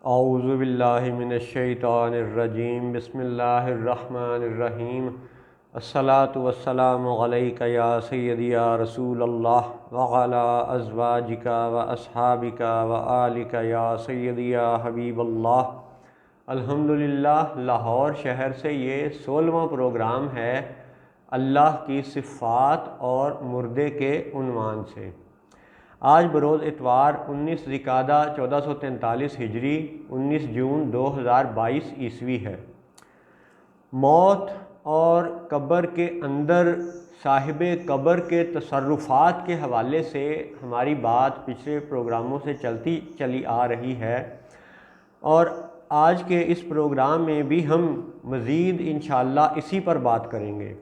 اعوذ باللہ من الشیطان الرجیم بسم اللہ الرحمن الرحیم الصلاۃ والسلام علیک یا سیدی یا رسول اللہ وعلی ازواجک و اصحابک و آلک یا سیدی یا حبیب اللہ۔ الحمدللہ لاہور شہر سے یہ 16واں پروگرام ہے اللہ کی صفات اور مردے کے عنوان سے۔ آج بروز اتوار 19 ذی-القعدہ 1443 ہجری 19 جون 2022 عیسوی ہے۔ موت اور قبر کے اندر صاحب قبر کے تصرفات کے حوالے سے ہماری بات پچھلے پروگراموں سے چلتی چلی آ رہی ہے، اور آج کے اس پروگرام میں بھی ہم مزید انشاءاللہ اسی پر بات کریں گے۔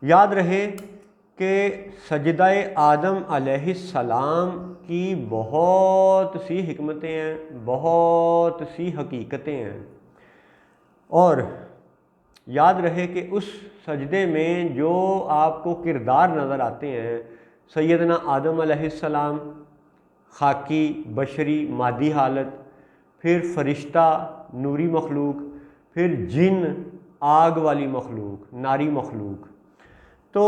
یاد رہے کہ سجدہ آدم علیہ السلام کی بہت سی حکمتیں ہیں، بہت سی حقیقتیں ہیں، اور یاد رہے کہ اس سجدے میں جو آپ کو کردار نظر آتے ہیں، سیدنا آدم علیہ السلام خاکی بشری مادی حالت، پھر فرشتہ نوری مخلوق، پھر جن آگ والی مخلوق ناری مخلوق۔ تو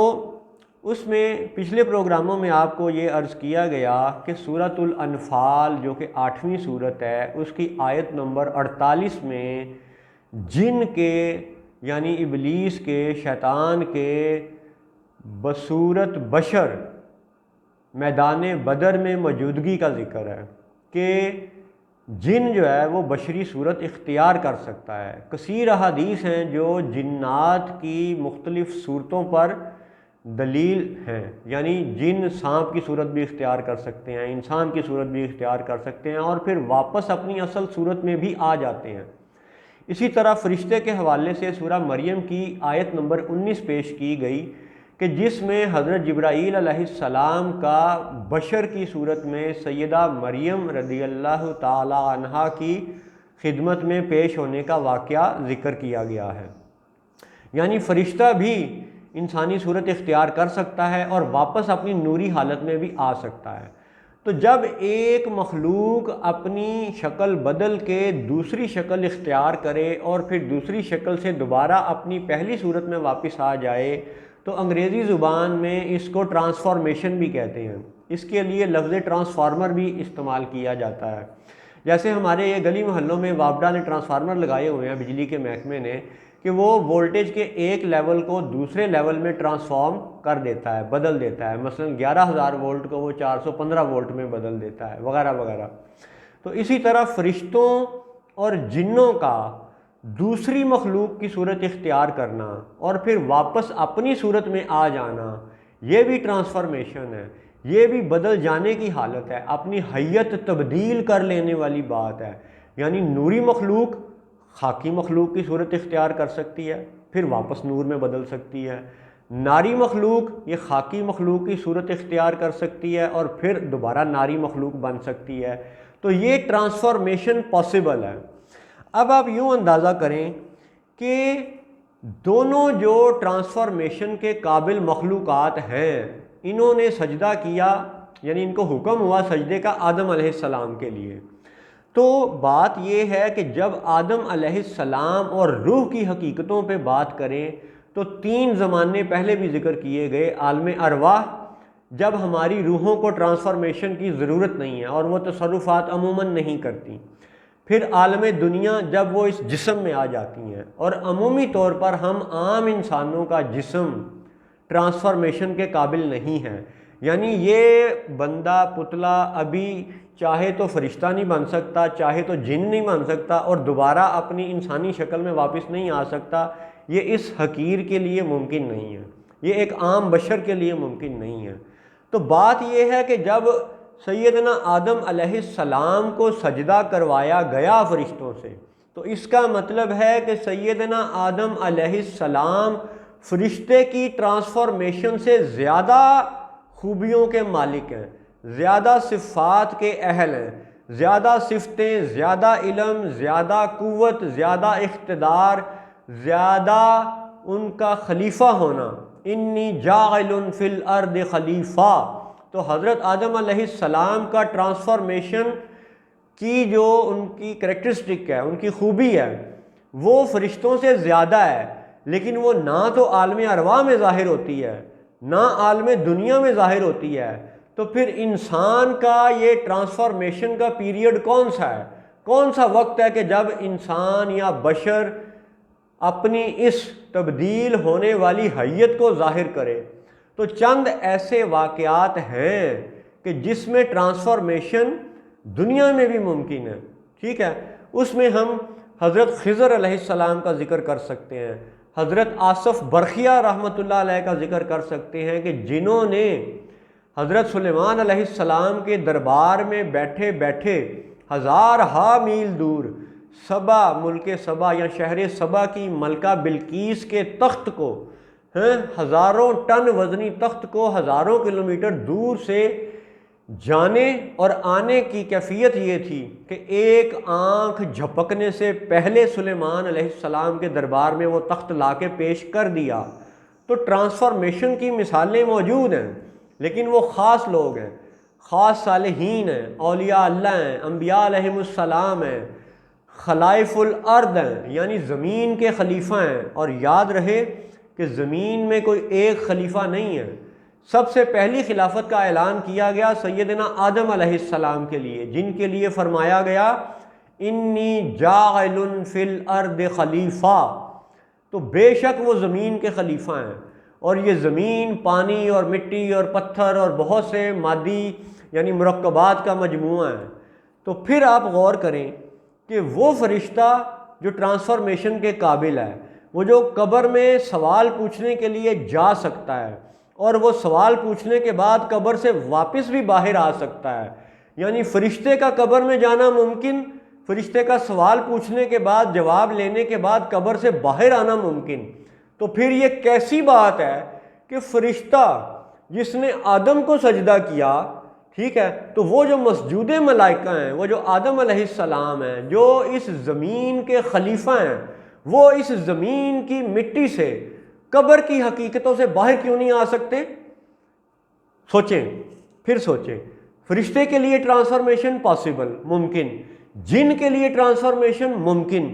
اس میں پچھلے پروگراموں میں آپ کو یہ عرض کیا گیا کہ سورۃ الانفال جو کہ 8ویں سورت ہے، اس کی آیت نمبر 48 میں جن کے یعنی ابلیس کے، شیطان کے بصورت بشر میدان بدر میں موجودگی کا ذکر ہے کہ جن جو ہے وہ بشری صورت اختیار کر سکتا ہے۔ کثیر احادیث ہیں جو جنات کی مختلف صورتوں پر دلیل ہیں، یعنی جن سانپ کی صورت بھی اختیار کر سکتے ہیں، انسان کی صورت بھی اختیار کر سکتے ہیں، اور پھر واپس اپنی اصل صورت میں بھی آ جاتے ہیں۔ اسی طرح فرشتے کے حوالے سے سورہ مریم کی آیت نمبر 19 پیش کی گئی کہ جس میں حضرت جبرائیل علیہ السلام کا بشر کی صورت میں سیدہ مریم رضی اللہ تعالی عنہا کی خدمت میں پیش ہونے کا واقعہ ذکر کیا گیا ہے۔ یعنی فرشتہ بھی انسانی صورت اختیار کر سکتا ہے اور واپس اپنی نوری حالت میں بھی آ سکتا ہے۔ تو جب ایک مخلوق اپنی شکل بدل کے دوسری شکل اختیار کرے اور پھر دوسری شکل سے دوبارہ اپنی پہلی صورت میں واپس آ جائے تو انگریزی زبان میں اس کو ٹرانسفارمیشن بھی کہتے ہیں۔ اس کے لیے لفظ ٹرانسفارمر بھی استعمال کیا جاتا ہے۔ جیسے ہمارے یہ گلی محلوں میں وابڈا نے ٹرانسفارمر لگائے ہوئے ہیں بجلی کے محکمے نے، کہ وہ وولٹیج کے ایک لیول کو دوسرے لیول میں ٹرانسفارم کر دیتا ہے، بدل دیتا ہے۔ مثلا 11,000 وولٹ کو وہ 415 وولٹ میں بدل دیتا ہے، وغیرہ وغیرہ۔ تو اسی طرح فرشتوں اور جنوں کا دوسری مخلوق کی صورت اختیار کرنا اور پھر واپس اپنی صورت میں آ جانا، یہ بھی ٹرانسفارمیشن ہے، یہ بھی بدل جانے کی حالت ہے، اپنی حیت تبدیل کر لینے والی بات ہے۔ یعنی نوری مخلوق خاکی مخلوق کی صورت اختیار کر سکتی ہے، پھر واپس نور میں بدل سکتی ہے۔ ناری مخلوق یہ خاکی مخلوق کی صورت اختیار کر سکتی ہے اور پھر دوبارہ ناری مخلوق بن سکتی ہے۔ تو یہ ٹرانسفارمیشن پاسبل ہے۔ اب آپ یوں اندازہ کریں کہ دونوں جو ٹرانسفارمیشن کے قابل مخلوقات ہیں، انہوں نے سجدہ کیا، یعنی ان کو حکم ہوا سجدے کا آدم علیہ السلام کے لیے۔ تو بات یہ ہے کہ جب آدم علیہ السلام اور روح کی حقیقتوں پہ بات کریں تو 3 زمانے پہلے بھی ذکر کیے گئے۔ عالم ارواح جب ہماری روحوں کو ٹرانسفارمیشن کی ضرورت نہیں ہے اور وہ تصرفات عموماً نہیں کرتی، پھر عالم دنیا جب وہ اس جسم میں آ جاتی ہیں، اور عمومی طور پر ہم عام انسانوں کا جسم ٹرانسفارمیشن کے قابل نہیں ہے۔ یعنی یہ بندہ پتلا ابھی چاہے تو فرشتہ نہیں بن سکتا، چاہے تو جن نہیں بن سکتا، اور دوبارہ اپنی انسانی شکل میں واپس نہیں آ سکتا۔ یہ اس حقیر کے لیے ممکن نہیں ہے، یہ ایک عام بشر کے لیے ممکن نہیں ہے۔ تو بات یہ ہے کہ جب سیدنا آدم علیہ السلام کو سجدہ کروایا گیا فرشتوں سے، تو اس کا مطلب ہے کہ سیدنا آدم علیہ السلام فرشتے کی ٹرانسفارمیشن سے زیادہ خوبیوں کے مالک ہیں، زیادہ صفات کے اہل ہیں، زیادہ صفتیں، زیادہ علم، زیادہ قوت، زیادہ اقتدار، زیادہ ان کا خلیفہ ہونا۔ انی جاعل فی الارض خلیفہ، تو حضرت آدم علیہ السلام کا ٹرانسفارمیشن کی جو ان کی کریکٹرسٹک ہے، ان کی خوبی ہے، وہ فرشتوں سے زیادہ ہے، لیکن وہ نہ تو عالم ارواح میں ظاہر ہوتی ہے نہ عالم دنیا میں ظاہر ہوتی ہے، تو پھر انسان کا یہ ٹرانسفارمیشن کا پیریڈ کون سا ہے؟ کون سا وقت ہے کہ جب انسان یا بشر اپنی اس تبدیل ہونے والی حیت کو ظاہر کرے؟ تو چند ایسے واقعات ہیں کہ جس میں ٹرانسفارمیشن دنیا میں بھی ممکن ہے، ٹھیک ہے؟ اس میں ہم حضرت خضر علیہ السلام کا ذکر کر سکتے ہیں، حضرت آصف برخیہ رحمۃ اللہ علیہ کا ذکر کر سکتے ہیں کہ جنہوں نے حضرت سلیمان علیہ السلام کے دربار میں بیٹھے بیٹھے ہزارہا میل دور سبا، ملک سبا یا شہر سبا کی ملکہ بلقیس کے تخت کو، ہزاروں ٹن وزنی تخت کو ہزاروں کلومیٹر دور سے جانے اور آنے کی کیفیت یہ تھی کہ ایک آنکھ جھپکنے سے پہلے سلیمان علیہ السلام کے دربار میں وہ تخت لا کے پیش کر دیا۔ تو ٹرانسفارمیشن کی مثالیں موجود ہیں، لیکن وہ خاص لوگ ہیں، خاص صالحین ہیں، اولیاء اللہ ہیں، انبیاء علیہم السلام ہیں، خلائف الارض ہیں، یعنی زمین کے خلیفہ ہیں۔ اور یاد رہے کہ زمین میں کوئی ایک خلیفہ نہیں ہے۔ سب سے پہلی خلافت کا اعلان کیا گیا سیدنا آدم علیہ السلام کے لیے، جن کے لیے فرمایا گیا انی جاعل فی الارض خلیفہ، تو بے شک وہ زمین کے خلیفہ ہیں، اور یہ زمین پانی اور مٹی اور پتھر اور بہت سے مادی یعنی مرکبات کا مجموعہ ہے۔ تو پھر آپ غور کریں کہ وہ فرشتہ جو ٹرانسفارمیشن کے قابل ہے، وہ جو قبر میں سوال پوچھنے کے لیے جا سکتا ہے، اور وہ سوال پوچھنے کے بعد قبر سے واپس بھی باہر آ سکتا ہے، یعنی فرشتے کا قبر میں جانا ممکن، فرشتے کا سوال پوچھنے کے بعد جواب لینے کے بعد قبر سے باہر آنا ممکن۔ تو پھر یہ کیسی بات ہے کہ فرشتہ جس نے آدم کو سجدہ کیا، ٹھیک ہے، تو وہ جو مسجود ملائکہ ہیں، وہ جو آدم علیہ السلام ہیں، جو اس زمین کے خلیفہ ہیں، وہ اس زمین کی مٹی سے قبر کی حقیقتوں سے باہر کیوں نہیں آ سکتے؟ سوچیں، پھر سوچیں۔ فرشتے کے لیے ٹرانسفارمیشن پاسبل، ممکن، جن کے لیے ٹرانسفارمیشن ممکن،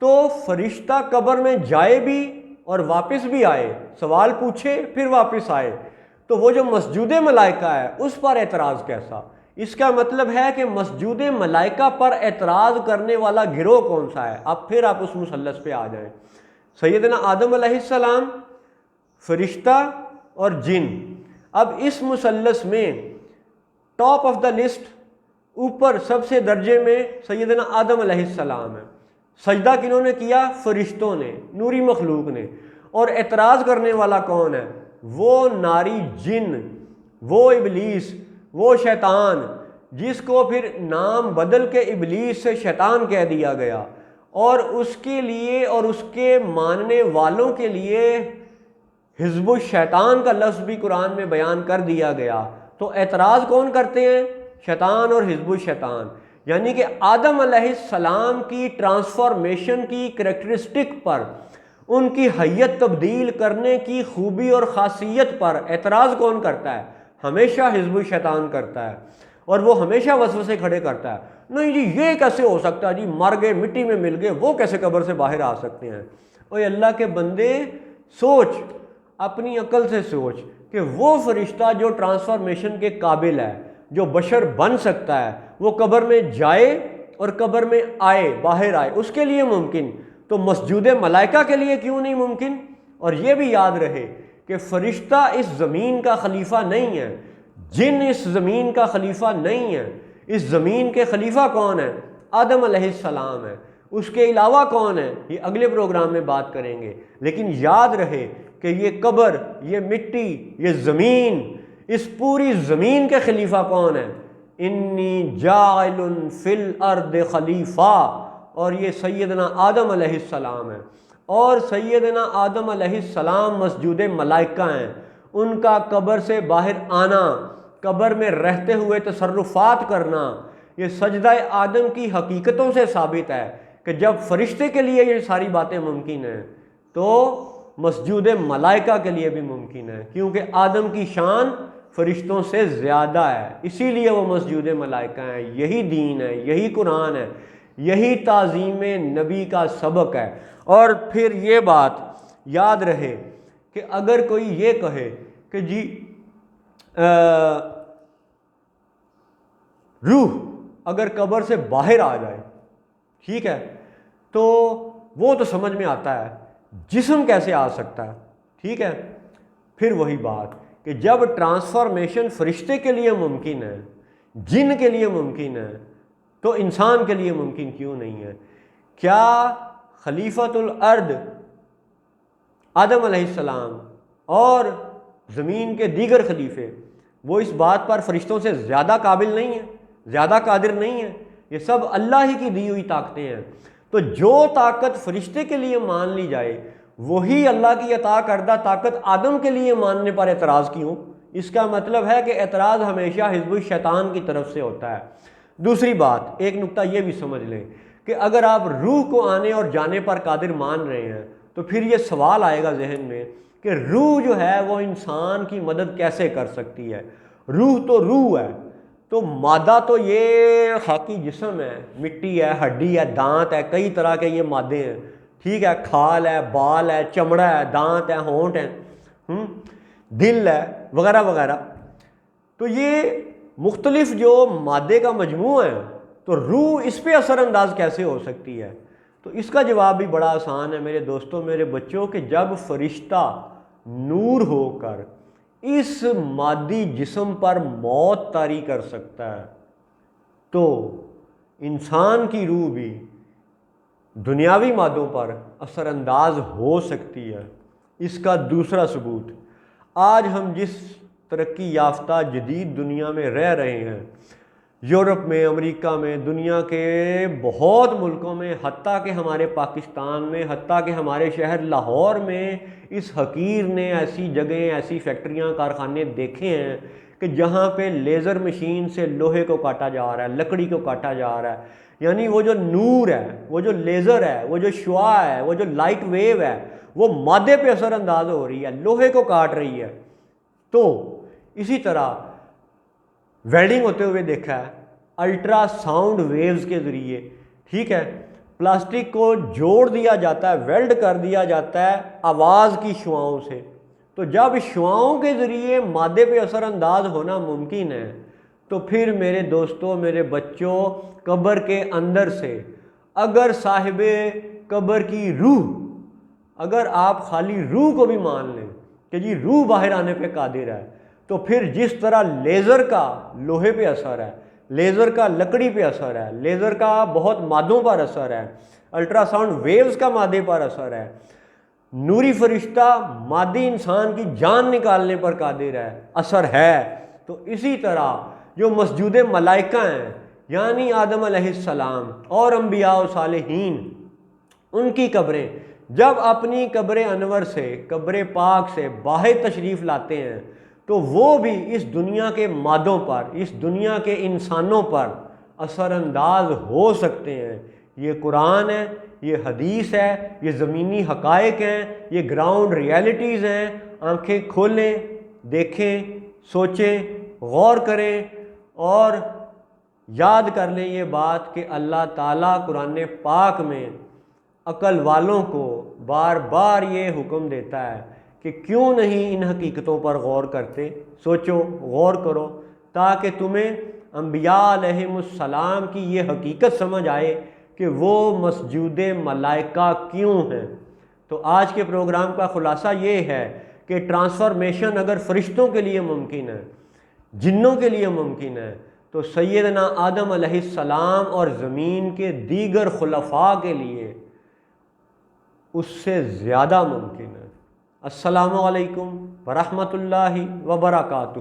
تو فرشتہ قبر میں جائے بھی اور واپس بھی آئے، سوال پوچھے پھر واپس آئے، تو وہ جو مسجود ملائکہ ہے اس پر اعتراض کیسا؟ اس کا مطلب ہے کہ مسجود ملائکہ پر اعتراض کرنے والا گروہ کون سا ہے؟ اب پھر آپ اس مثلث پہ آ جائیں۔ سیدنا آدم علیہ السلام، فرشتہ اور جن۔ اب اس مثلث میں ٹاپ آف دا لسٹ، اوپر سب سے درجے میں سیدنا آدم علیہ السلام ہے۔ سجدہ کنہوں نے کیا؟ فرشتوں نے، نوری مخلوق نے۔ اور اعتراض کرنے والا کون ہے؟ وہ ناری جن، وہ ابلیس، وہ شیطان، جس کو پھر نام بدل کے ابلیس سے شیطان کہہ دیا گیا، اور اس کے لیے اور اس کے ماننے والوں کے لیے حزب الشیطان کا لفظ بھی قرآن میں بیان کر دیا گیا۔ تو اعتراض کون کرتے ہیں؟ شیطان اور حزب الشیطان، یعنی کہ آدم علیہ السلام کی ٹرانسفارمیشن کی کریکٹرسٹک پر، ان کی حیت تبدیل کرنے کی خوبی اور خاصیت پر اعتراض کون کرتا ہے؟ ہمیشہ حزب الشیطان کرتا ہے، اور وہ ہمیشہ وسوسے کھڑے کرتا ہے۔ نہیں جی یہ کیسے ہو سکتا ہے جی، مر گئے مٹی میں مل گئے، وہ کیسے قبر سے باہر آ سکتے ہیں؟ اوہ اللہ کے بندے، سوچ، اپنی عقل سے سوچ کہ وہ فرشتہ جو ٹرانسفارمیشن کے قابل ہے، جو بشر بن سکتا ہے، وہ قبر میں جائے اور قبر میں آئے، باہر آئے، اس کے لیے ممکن، تو مسجود ملائکہ کے لیے کیوں نہیں ممکن؟ اور یہ بھی یاد رہے کہ فرشتہ اس زمین کا خلیفہ نہیں ہے، جن اس زمین کا خلیفہ نہیں ہے۔ اس زمین کے خلیفہ کون ہے؟ آدم علیہ السلام ہے۔ اس کے علاوہ کون ہے؟ یہ اگلے پروگرام میں بات کریں گے۔ لیکن یاد رہے کہ یہ قبر، یہ مٹی، یہ زمین، اس پوری زمین کے خلیفہ کون ہے؟ انی جاعل فی الارض خلیفہ، اور یہ سیدنا آدم علیہ السلام ہے۔ اور سیدنا آدم علیہ السلام مسجود ملائکہ ہیں۔ ان کا قبر سے باہر آنا، قبر میں رہتے ہوئے تصرفات کرنا، یہ سجدہ آدم کی حقیقتوں سے ثابت ہے کہ جب فرشتے کے لیے یہ ساری باتیں ممکن ہیں تو مسجود ملائکہ کے لیے بھی ممکن ہے، کیونکہ آدم کی شان فرشتوں سے زیادہ ہے، اسی لیے وہ مسجود ملائکہ ہیں۔ یہی دین ہے، یہی قرآن ہے، یہی تعظیم نبی کا سبق ہے۔ اور پھر یہ بات یاد رہے کہ اگر کوئی یہ کہے کہ جی روح اگر قبر سے باہر آ جائے، ٹھیک ہے، تو وہ تو سمجھ میں آتا ہے، جسم کیسے آ سکتا ہے؟ ٹھیک ہے، پھر وہی بات کہ جب ٹرانسفارمیشن فرشتے کے لیے ممکن ہے، جن کے لیے ممکن ہے، تو انسان کے لیے ممکن کیوں نہیں ہے؟ کیا خلیفۃ الارض آدم علیہ السلام اور زمین کے دیگر خلیفے وہ اس بات پر فرشتوں سے زیادہ قابل نہیں ہیں، زیادہ قادر نہیں ہیں؟ یہ سب اللہ ہی کی دی ہوئی طاقتیں ہیں۔ تو جو طاقت فرشتے کے لیے مان لی جائے، وہی اللہ کی عطا کردہ طاقت آدم کے لیے ماننے پر اعتراض کیوں؟ اس کا مطلب ہے کہ اعتراض ہمیشہ حزب الشیطان کی طرف سے ہوتا ہے۔ دوسری بات، ایک نقطہ یہ بھی سمجھ لیں کہ اگر آپ روح کو آنے اور جانے پر قادر مان رہے ہیں تو پھر یہ سوال آئے گا ذہن میں کہ روح جو ہے وہ انسان کی مدد کیسے کر سکتی ہے؟ روح تو روح ہے، تو مادہ تو یہ خاکی جسم ہے، مٹی ہے، ہڈی ہے، دانت ہے، کئی طرح کے یہ مادے ہیں، ٹھیک ہے، کھال ہے، بال ہے، چمڑا ہے، دانت ہے، ہونٹ ہے، دل ہے، وغیرہ وغیرہ۔ تو یہ مختلف جو مادے کا مجموعہ ہے، تو روح اس پہ اثر انداز کیسے ہو سکتی ہے؟ تو اس کا جواب بھی بڑا آسان ہے میرے دوستوں، میرے بچوں، کہ جب فرشتہ نور ہو کر اس مادی جسم پر موت طاری کر سکتا ہے، تو انسان کی روح بھی دنیاوی مادوں پر اثر انداز ہو سکتی ہے۔ اس کا دوسرا ثبوت، آج ہم جس ترقی یافتہ جدید دنیا میں رہ رہے ہیں، یورپ میں، امریکہ میں، دنیا کے بہت ملکوں میں، حتیٰ کہ ہمارے پاکستان میں، حتیٰ کہ ہمارے شہر لاہور میں، اس حقیر نے ایسی جگہیں، ایسی فیکٹریاں، کارخانے دیکھے ہیں کہ جہاں پہ لیزر مشین سے لوہے کو کاٹا جا رہا ہے، لکڑی کو کاٹا جا رہا ہے، یعنی وہ جو نور ہے، وہ جو لیزر ہے، وہ جو شعاع ہے، وہ جو لائٹ ویو ہے، وہ مادے پہ اثر انداز ہو رہی ہے، لوہے کو کاٹ رہی ہے۔ تو اسی طرح ویلڈنگ ہوتے ہوئے دیکھا ہے، الٹرا ساؤنڈ ویوز کے ذریعے، ٹھیک ہے، پلاسٹک کو جوڑ دیا جاتا ہے، ویلڈ کر دیا جاتا ہے آواز کی شعاؤں سے۔ تو جب شعاؤں کے ذریعے مادے پہ اثر انداز ہونا ممکن ہے، تو پھر میرے دوستوں، میرے بچوں، قبر کے اندر سے اگر صاحب قبر کی روح، اگر آپ خالی روح کو بھی مان لیں کہ جی روح باہر آنے پہ قادر ہے، تو پھر جس طرح لیزر کا لوہے پہ اثر ہے، لیزر کا لکڑی پہ اثر ہے، لیزر کا بہت مادوں پر اثر ہے، الٹرا ساؤنڈ ویوز کا مادے پر اثر ہے، نوری فرشتہ مادی انسان کی جان نکالنے پر قادر ہے، اثر ہے، تو اسی طرح جو مسجود ملائکہ ہیں، یعنی آدم علیہ السلام اور انبیاء و صالحین، ان کی قبریں جب اپنی قبر انور سے، قبر پاک سے باہر تشریف لاتے ہیں، تو وہ بھی اس دنیا کے مادوں پر، اس دنیا کے انسانوں پر اثر انداز ہو سکتے ہیں۔ یہ قرآن ہے، یہ حدیث ہے، یہ زمینی حقائق ہیں، یہ گراؤنڈ ریالٹیز ہیں۔ آنکھیں کھولیں، دیکھیں، سوچیں، غور کریں، اور یاد کر لیں یہ بات کہ اللہ تعالیٰ قرآن پاک میں عقل والوں کو بار بار یہ حکم دیتا ہے کہ کیوں نہیں ان حقیقتوں پر غور کرتے؟ سوچو، غور کرو، تاکہ تمہیں انبیاء علیہم السلام کی یہ حقیقت سمجھ آئے کہ وہ مسجود ملائکہ کیوں ہیں۔ تو آج کے پروگرام کا خلاصہ یہ ہے کہ ٹرانسفارمیشن اگر فرشتوں کے لیے ممکن ہے، جنوں کے لیے ممکن ہے، تو سیدنا آدم علیہ السلام اور زمین کے دیگر خلفاء کے لیے اس سے زیادہ ممکن ہے۔ السلام علیکم ورحمۃ اللہ وبرکاتہ۔